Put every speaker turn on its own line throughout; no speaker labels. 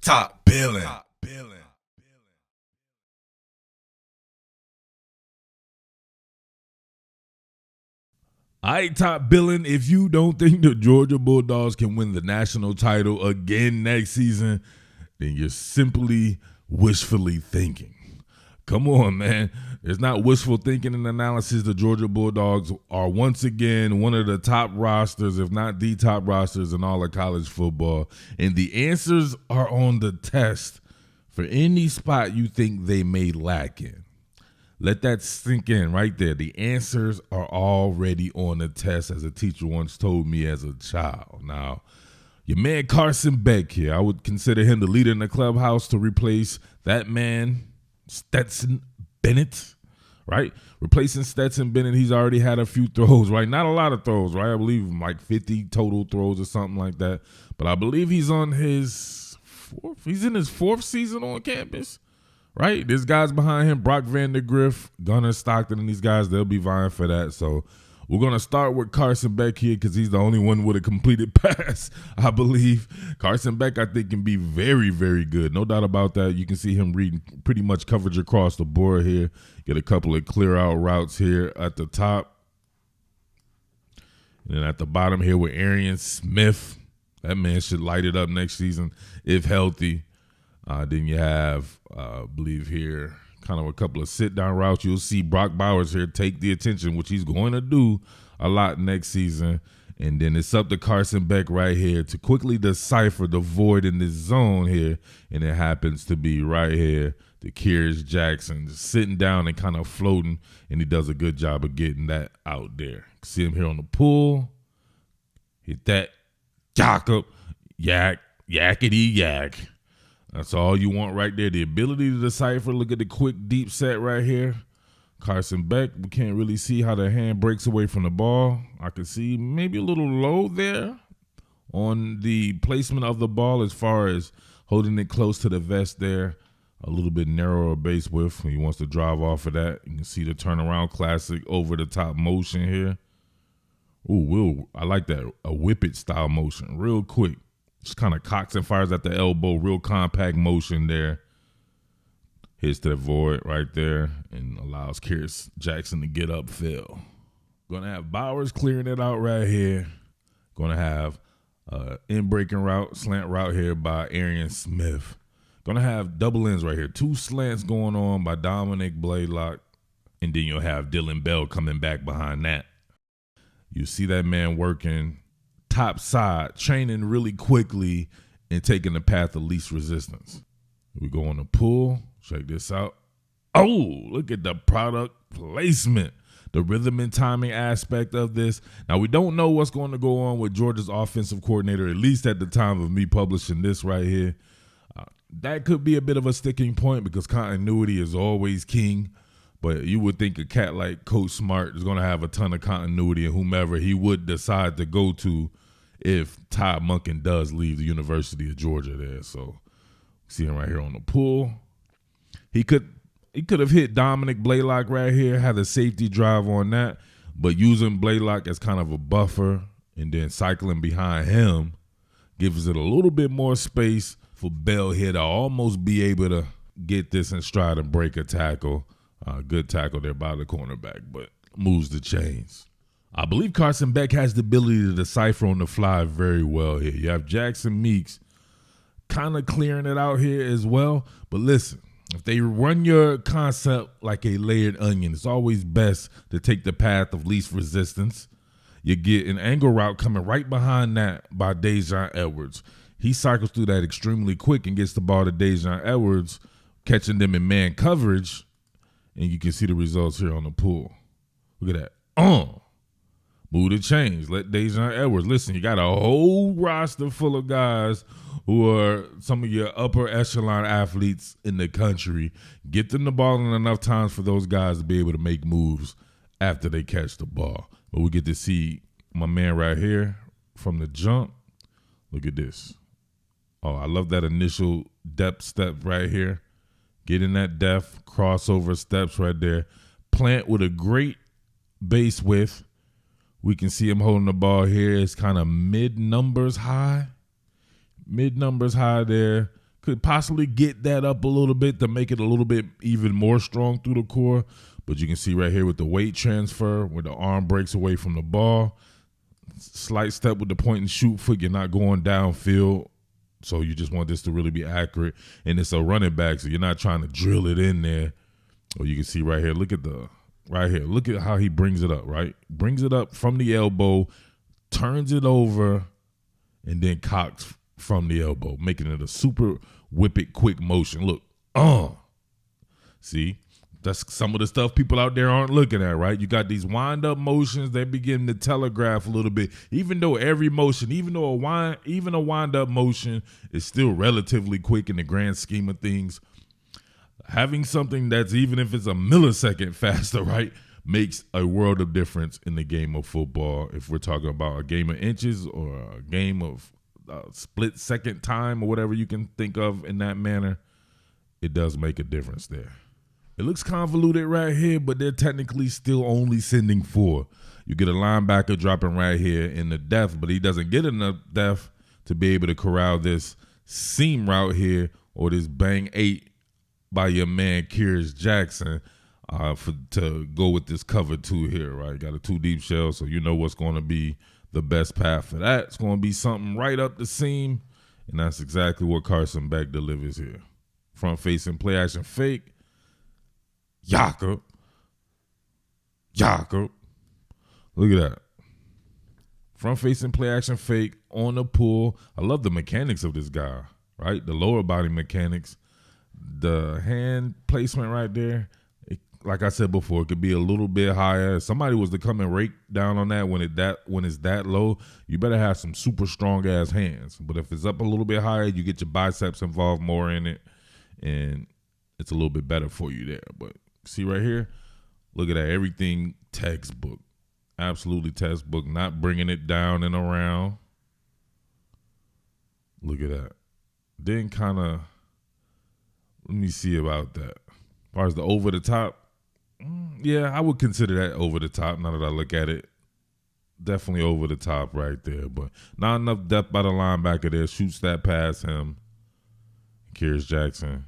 Top Billin.
All right, Top Billin, if you don't think the Georgia Bulldogs can win the national title again next season, then you're simply wishfully thinking. Come on, man. There's not wishful thinking and analysis. The Georgia Bulldogs are once again one of the top rosters, if not the top rosters in all of college football. And the answers are on the test for any spot you think they may lack in. Let that sink in right there. The answers are already on the test, as a teacher once told me as a child. Now, your man Carson Beck here, I would consider him the leader in the clubhouse to replace that man, Stetson Bennett, right? Replacing Stetson Bennett, he's already had a few throws, right? Not a lot of throws, right? I believe like 50 total throws or something like that. But I believe he's on his fourth season on campus. Right? There's guys behind him, Brock Vandergriff, Gunnar Stockton, and these guys, they'll be vying for that. So we're going to start with Carson Beck here because he's the only one with a completed pass, I believe. Carson Beck, I think, can be very, very good. No doubt about that. You can see him reading pretty much coverage across the board here. Get a couple of clear out routes here at the top. And then at the bottom here with Arian Smith. That man should light it up next season if healthy. Then you have, I believe here, kind of a couple of sit-down routes. You'll see Brock Bowers here take the attention, which he's going to do a lot next season. And then it's up to Carson Beck right here to quickly decipher the void in this zone here. And it happens to be right here, the Kears Jackson, just sitting down and kind of floating. And he does a good job of getting that out there. See him here on the pull. Hit that. Jacob. Yakety yak. That's all you want right there. The ability to decipher. Look at the quick deep set right here. Carson Beck, we can't really see how the hand breaks away from the ball. I can see maybe a little low there on the placement of the ball as far as holding it close to the vest there. A little bit narrower base width. He wants to drive off of that. You can see the turnaround classic over the top motion here. Ooh, I like that. A whip it style motion. Real quick. Just kind of cocks and fires at the elbow, real compact motion there. Hits the void right there and allows Kears Jackson to get upfield. Going to have Bowers clearing it out right here. Going to have in-breaking route, slant route here by Arian Smith. Going to have double ends right here. Two slants going on by Dominic Blaylock. And then you'll have Dylan Bell coming back behind that. You see that man working top side, training really quickly and taking the path of least resistance. We go on the pull. Check this out. Oh, look at the product placement, the rhythm and timing aspect of this. Now, we don't know what's going to go on with Georgia's offensive coordinator, at least at the time of me publishing this right here. That could be a bit of a sticking point because continuity is always king. But you would think a cat like Coach Smart is going to have a ton of continuity in whomever he would decide to go to if Todd Monken does leave the University of Georgia there. So see him right here on the pull. He could have hit Dominic Blaylock right here, had a safety drive on that, but using Blaylock as kind of a buffer and then cycling behind him gives it a little bit more space for Bell here to almost be able to get this in stride and break a tackle. Good tackle there by the cornerback, but moves the chains. I believe Carson Beck has the ability to decipher on the fly very well here. You have Jackson Meeks kind of clearing it out here as well. But listen, if they run your concept like a layered onion, it's always best to take the path of least resistance. You get an angle route coming right behind that by Dejon Edwards. He cycles through that extremely quick and gets the ball to Dejon Edwards, catching them in man coverage. And you can see the results here on the pull. Look at that. Move the chains. Let Dejon Edwards. Listen, you got a whole roster full of guys who are some of your upper echelon athletes in the country. Get them the ball in enough times for those guys to be able to make moves after they catch the ball. But we get to see my man right here from the jump. Look at this. Oh, I love that initial depth step right here. Getting that depth, crossover steps right there. Plant with a great base width. We can see him holding the ball here. It's kind of mid-numbers high. Mid-numbers high there. Could possibly get that up a little bit to make it a little bit even more strong through the core. But you can see right here with the weight transfer, where the arm breaks away from the ball. Slight step with the point and shoot foot. You're not going downfield. So you just want this to really be accurate. And it's a running back, so you're not trying to drill it in there. Or you can see right here, look at how he brings it up, right? Brings it up from the elbow, turns it over, and then cocks from the elbow, making it a super whip it quick motion. Look, see? That's some of the stuff people out there aren't looking at, right? You got these wind-up motions that begin to telegraph a little bit. Even though every motion, even a wind-up motion is still relatively quick in the grand scheme of things, having something that's, even if it's a millisecond faster, right, makes a world of difference in the game of football. If we're talking about a game of inches or a game of split-second time or whatever you can think of in that manner, it does make a difference there. It looks convoluted right here, but they're technically still only sending 4. You get a linebacker dropping right here in the depth, but he doesn't get enough depth to be able to corral this seam route here or this bang 8 by your man Kearse Jackson to go with this cover 2 here, right? Got a 2 deep shell, so you know what's going to be the best path for that. It's going to be something right up the seam, and that's exactly what Carson Beck delivers here. Front facing play action fake. Jakob. Look at that. Front-facing play-action fake on the pull. I love the mechanics of this guy, right? The lower body mechanics. The hand placement right there. Like I said before, it could be a little bit higher. If somebody was to come and rake down on that when it's that low, you better have some super strong-ass hands. But if it's up a little bit higher, you get your biceps involved more in it, and it's a little bit better for you there. But see right here, look at that. Everything textbook. Absolutely textbook. Not bringing it down and around. Look at that. Then kind of, let me see about that. As far as the over the top, yeah, I would consider that over the top now that I look at it. Definitely over the top right there. But not enough depth by the linebacker there. Shoots that past him. Kearse Jackson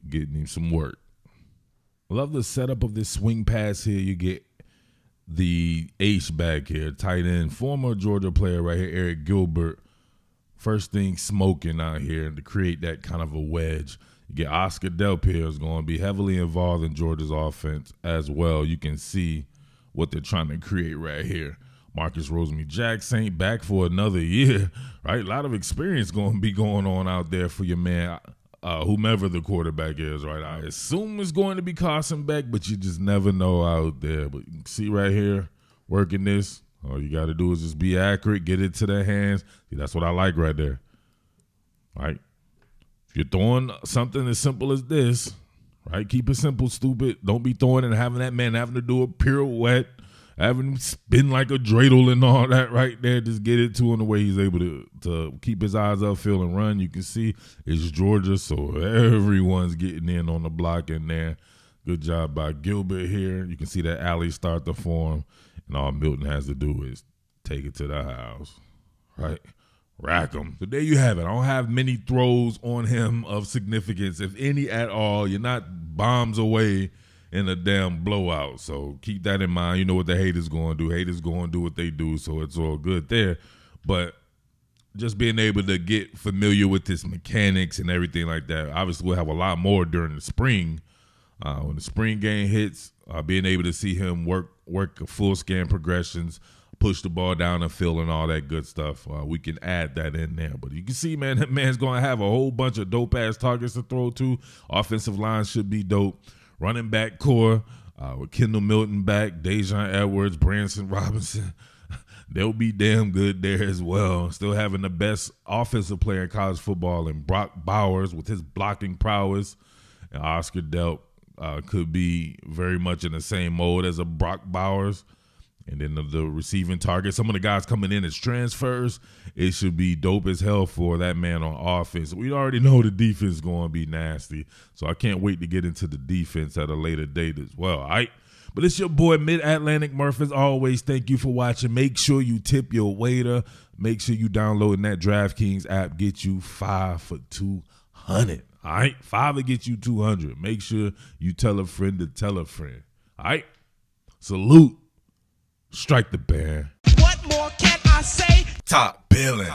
getting him some work. Love the setup of this swing pass here. You get the H-back here, tight end, former Georgia player right here, Eric Gilbert. First thing smoking out here to create that kind of a wedge. You get Oscar Delp here is going to be heavily involved in Georgia's offense as well. You can see what they're trying to create right here. Marcus Rosemary-Jackson back for another year, right? A lot of experience going to be going on out there for your man, whomever the quarterback is, right? I assume it's going to be Carson Beck, but you just never know out there. But you can see right here, working this, all you got to do is just be accurate, get it to their hands. See, that's what I like right there, right? If you're throwing something as simple as this, right, keep it simple, stupid. Don't be throwing and having that man having to do a pirouette, having him spin like a dreidel and all that right there. Just get it to him the way he's able to keep his eyes upfield and run. You can see it's Georgia, so everyone's getting in on the block in there. Good job by Gilbert here. You can see that alley start to form, and all Milton has to do is take it to the house, right? Rack him. So there you have it. I don't have many throws on him of significance, if any at all. You're not bombs away in a damn blowout. So keep that in mind. You know what the haters going to do. Haters going to do what they do, so it's all good there. But just being able to get familiar with his mechanics and everything like that. Obviously, we'll have a lot more during the spring. When the spring game hits, being able to see him work full scan progressions, push the ball down the field and all that good stuff. We can add that in there. But you can see, man, that man's going to have a whole bunch of dope-ass targets to throw to. Offensive line should be dope. Running back core with Kendall Milton back, Dejon Edwards, Branson Robinson. They'll be damn good there as well. Still having the best offensive player in college football in Brock Bowers with his blocking prowess. And Oscar Delp could be very much in the same mode as a Brock Bowers. And then the receiving target, some of the guys coming in as transfers, it should be dope as hell for that man on offense. We already know the defense is going to be nasty, so I can't wait to get into the defense at a later date as well. All right? But it's your boy Mid-Atlantic Murph. As always, thank you for watching. Make sure you tip your waiter. Make sure you downloading that DraftKings app. Get you 5 for $200. 100. All right, 5 will get you 200. Make sure you tell a friend to tell a friend. All right, salute. Strike the band.
What more can I say?
Top Billin.